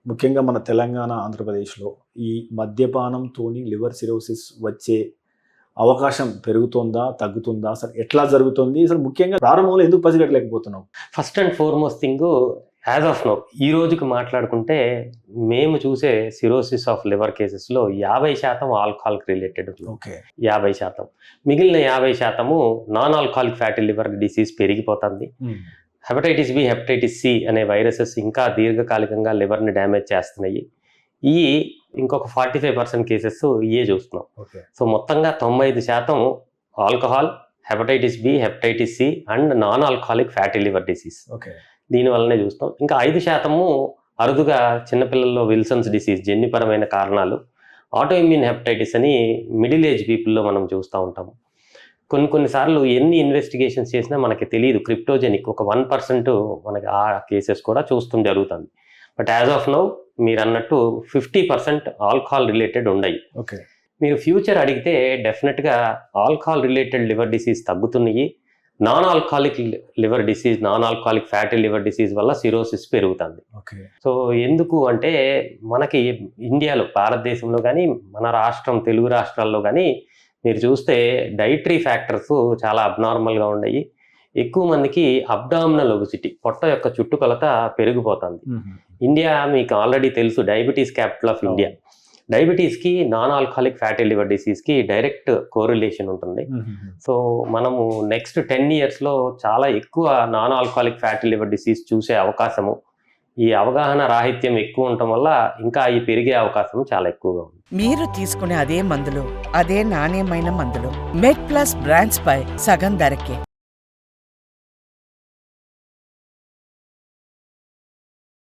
ముఖ్యంగా మన తెలంగాణ, ఆంధ్రప్రదేశ్‌లో ఈ మద్యపానంతోని లివర్ సిరోసిస్ వచ్చే అవకాశం పెరుగుతుందా? తగ్గుతుందా? అసలు ఎట్లా జరుగుతుంది? అసలు ముఖ్యంగా ప్రారంభంలో ఎందుకు పసిగట్టలేకపోతున్నాం? First and foremost thing as of now ఈ రోజుకి మాట్లాడుకుంటే మేము చూసే సిరోసిస్ ఆఫ్ లివర్ కేసెస్లో 50% ఆల్కహాల్కి రిలేటెడ్ ఉంది. ఓకే. 50%. మిగిలిన 50% non alcoholic fatty liver disease పెరిగిపోతుంది. హెపటైటిస్ బి, హెపటైటిస్ సి అనే వైరసెస్ ఇంకా దీర్ఘకాలికంగా లివర్ని డ్యామేజ్ చేస్తున్నాయి. ఈ ఇంకొక 45% కేసెస్ ఇయే చూస్తున్నాం. ఓకే. సో మొత్తంగా 95% alcohol, hepatitis B, hepatitis C and non alcoholic fatty liver disease. Okay. దీనివల్లనే చూస్తాం. ఇంకా 5% అరుదుగా చిన్నపిల్లల్లో విల్సన్స్ డిసీజ్, జన్యుపరమైన కారణాలు, ఆటో ఇమ్యూన్ హెపటైటిస్ అని మిడిల్ ఏజ్ పీపుల్లో మనం చూస్తూ ఉంటాము. కొన్నిసార్లు ఎన్ని ఇన్వెస్టిగేషన్స్ చేసినా మనకి తెలియదు, క్రిప్టోజెనిక్ ఒక 1% మనకి ఆ కేసెస్ కూడా చూస్తాం జరుగుతుంది. బట్ యాజ్ ఆఫ్ నౌ మీరు అన్నట్టు 50% ఆల్కహాల్ రిలేటెడ్ ఉన్నాయి. ఓకే. మీరు ఫ్యూచర్ అడిగితే డెఫినెట్గా ఆల్కహాల్ రిలేటెడ్ లివర్ డిసీజ్ తగ్గుతున్నాయి. Non alcoholic liver disease, non alcoholic fatty liver disease వల్ల సిరోసిస్ పెరుగుతుంది. ఓకే. సో ఎందుకు అంటే మనకి ఇండియాలో, భారతదేశంలో కానీ మన రాష్ట్రం, తెలుగు రాష్ట్రాల్లో కానీ మీరు చూస్తే డైటరీ ఫ్యాక్టర్స్ చాలా అబ్నార్మల్గా ఉన్నాయి. ఎక్కువ మందికి అబ్డామినల్ ఒబిసిటీ, పొట్ట యొక్క చుట్టుకొలత పెరిగిపోతుంది. ఇండియా మీకు ఆల్రెడీ తెలుసు, డయాబెటీస్ క్యాపిటల్ ఆఫ్ ఇండియా. డయాబెటీస్కి, నాన్ ఆల్కహాలిక్ ఫ్యాటీ లివర్ డిసీజ్కి డైరెక్ట్ కోరిలేషన్ ఉంటుంది. సో మనము నెక్స్ట్ 10 yearsలో చాలా ఎక్కువ non alcoholic fatty liver disease చూసే అవకాశము, ఈ అవగాహన రాహిత్యం ఎక్కువ ఉండటం వల్ల ఇంకా ఈ పెరిగే అవకాశం చాలా ఎక్కువగా ఉంది. మీరు తీసుకునే అదే మందులు, అదే నాణ్యమైన మందులు మెడ్ ప్లస్ బ్రాండ్స్ పై సగం ధరకే.